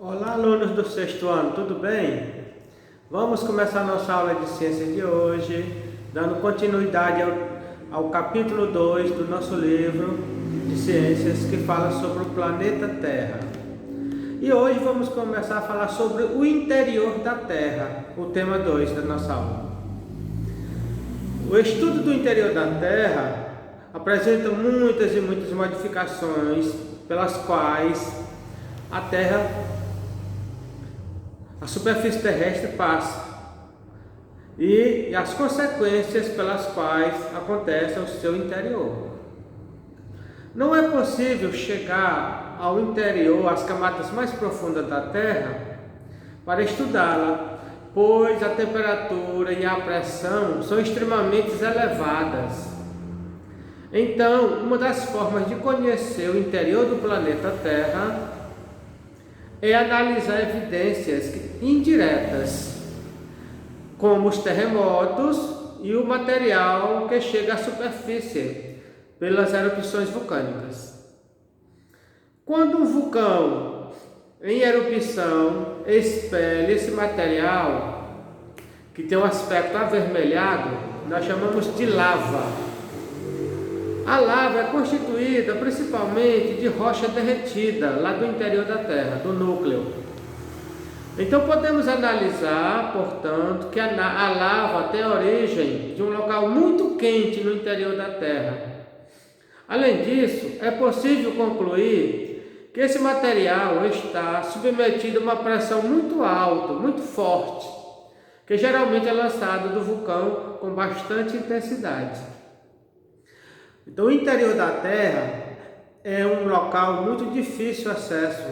Olá, alunos do sexto ano, tudo bem? Vamos começar nossa aula de ciência de hoje, dando continuidade ao capítulo 2 do nosso livro de ciências que fala sobre o planeta Terra. E hoje vamos começar a falar sobre o interior da Terra, o tema 2 da nossa aula. O estudo do interior da Terra apresenta muitas e muitas modificações pelas quais a superfície terrestre passa e as consequências pelas quais acontece o seu interior. Não é possível chegar ao interior, às camadas mais profundas da Terra, para estudá-la, pois a temperatura e a pressão são extremamente elevadas. Então, uma das formas de conhecer o interior do planeta Terra é analisar evidências indiretas, como os terremotos e o material que chega à superfície pelas erupções vulcânicas. Quando um vulcão em erupção expele esse material, que tem um aspecto avermelhado, nós chamamos de lava. A lava é constituída principalmente de rocha derretida lá do interior da Terra, do núcleo. Então podemos analisar, portanto, que a lava tem origem de um local muito quente no interior da Terra. Além disso, é possível concluir que esse material está submetido a uma pressão muito alta, muito forte, que geralmente é lançado do vulcão com bastante intensidade. Então, o interior da Terra é um local muito difícil de acesso.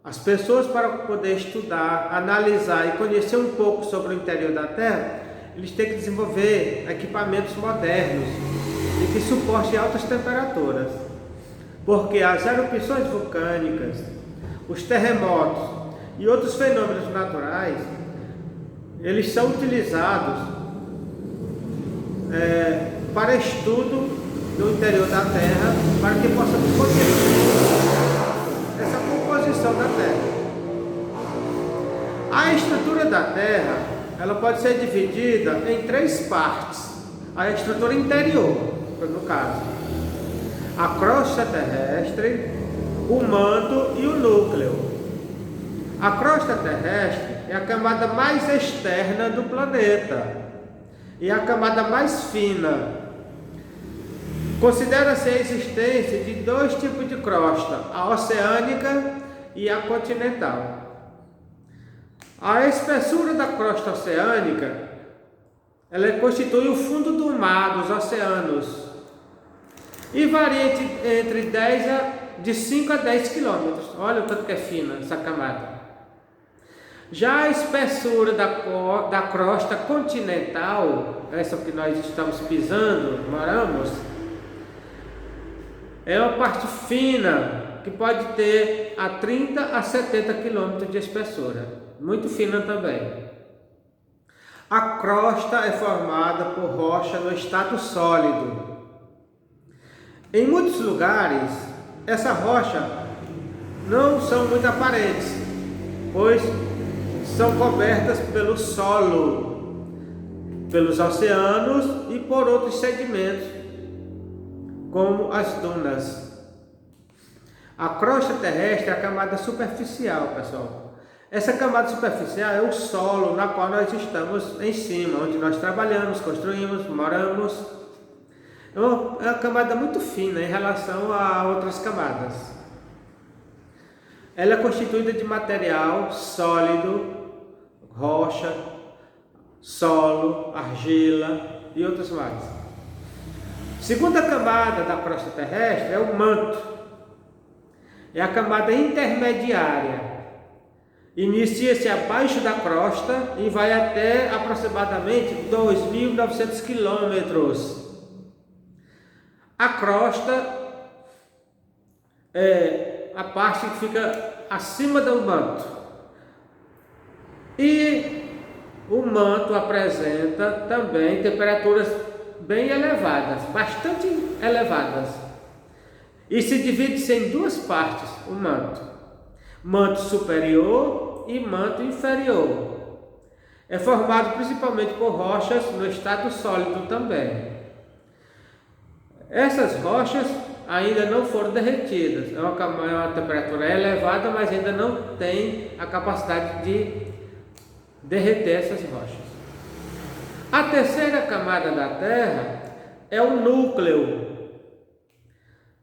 As pessoas, para poder estudar, analisar e conhecer um pouco sobre o interior da Terra, eles têm que desenvolver equipamentos modernos e que suportem altas temperaturas, porque as erupções vulcânicas, os terremotos e outros fenômenos naturais, eles são utilizados para estudo do interior da Terra, para que possamos conhecer essa composição da Terra. A estrutura da Terra, ela pode ser dividida em três partes. A estrutura interior, no caso, a crosta terrestre, o manto e o núcleo. A crosta terrestre é a camada mais externa do planeta e a camada mais fina. Considera-se a existência de dois tipos de crosta, a oceânica e a continental. A espessura da crosta oceânica, ela constitui o fundo do mar, dos oceanos, e varia de 5 a 10 quilômetros. Olha o tanto que é fina essa camada. Já a espessura da crosta continental, essa que nós estamos pisando, moramos, é uma parte fina, que pode ter a 30 a 70 quilômetros de espessura, muito fina também. A crosta é formada por rocha no estado sólido. Em muitos lugares, essa rocha não são muito aparentes, pois são cobertas pelo solo, pelos oceanos e por outros sedimentos, como as dunas. A crosta terrestre é a camada superficial, pessoal. Essa camada superficial é o solo na qual nós estamos em cima, onde nós trabalhamos, construímos, moramos. É uma camada muito fina em relação a outras camadas. Ela é constituída de material sólido, rocha, solo, argila e outros mais. Segunda camada da crosta terrestre é o manto. É a camada intermediária. Inicia-se abaixo da crosta e vai até aproximadamente 2.900 quilômetros. A crosta é a parte que fica acima do manto. E o manto apresenta também temperaturas bem elevadas, bastante elevadas, e se divide em duas partes, o manto. manto superior e manto inferior. É formado principalmente por rochas no estado sólido também. Essas rochas ainda não foram derretidas. É uma temperatura elevada, mas ainda não tem a capacidade de derreter essas rochas. A terceira camada da Terra é o núcleo.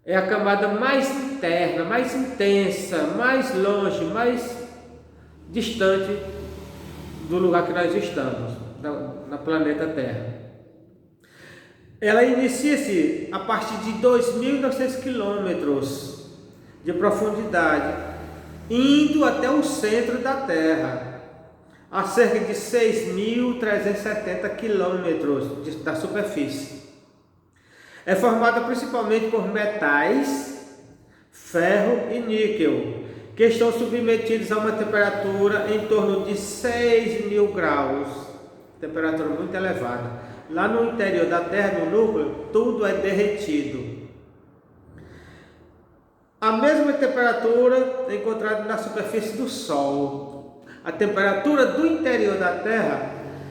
É a camada mais interna, mais intensa, mais longe, mais distante do lugar que nós estamos, na planeta Terra. Ela inicia-se a partir de 2.900 quilômetros de profundidade, indo até o centro da Terra, a cerca de 6.370 quilômetros da superfície. É formada principalmente por metais, ferro e níquel, que estão submetidos a uma temperatura em torno de 6.000 graus, temperatura muito elevada. Lá no interior da Terra, no núcleo, tudo é derretido. A mesma temperatura é encontrada na superfície do Sol. A temperatura do interior da Terra,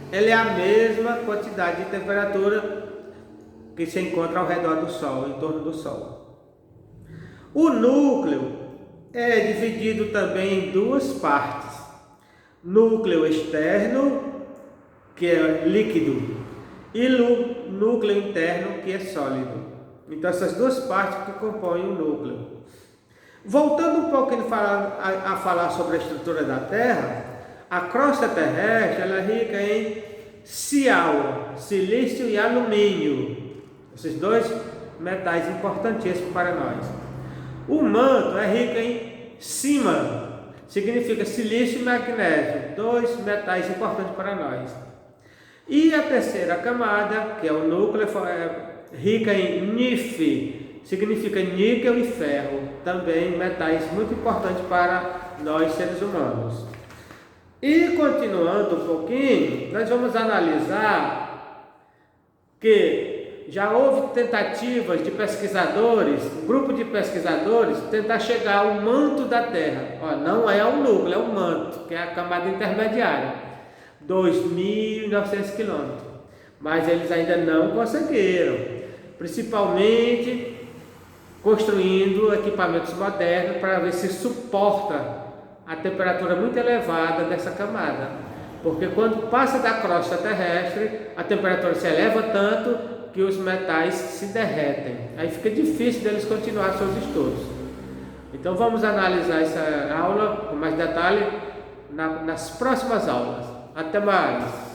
ela é a mesma quantidade de temperatura que se encontra ao redor do Sol, em torno do Sol. O núcleo é dividido também em duas partes: núcleo externo, que é líquido, e núcleo interno, que é sólido. Então essas duas partes que compõem o núcleo. Voltando um pouquinho a falar sobre a estrutura da Terra, a crosta terrestre ela é rica em cial, silício e alumínio, esses dois metais importantíssimos para nós. O manto é rico em cima, significa silício e magnésio, dois metais importantes para nós. E a terceira camada, que é o núcleo, é rica em Nif, significa níquel e ferro, também metais muito importantes para nós seres humanos. E continuando um pouquinho, nós vamos analisar que já houve tentativas de pesquisadores, um grupo de pesquisadores, tentar chegar ao manto da Terra. Não é o núcleo, é o manto, que é a camada intermediária, 2.900 quilômetros. Mas eles ainda não conseguiram, principalmente construindo equipamentos modernos para ver se suporta a temperatura muito elevada dessa camada. Porque quando passa da crosta terrestre, a temperatura se eleva tanto que os metais se derretem. Aí fica difícil deles continuar seus estudos. Então vamos analisar essa aula com mais detalhe nas próximas aulas. Até mais!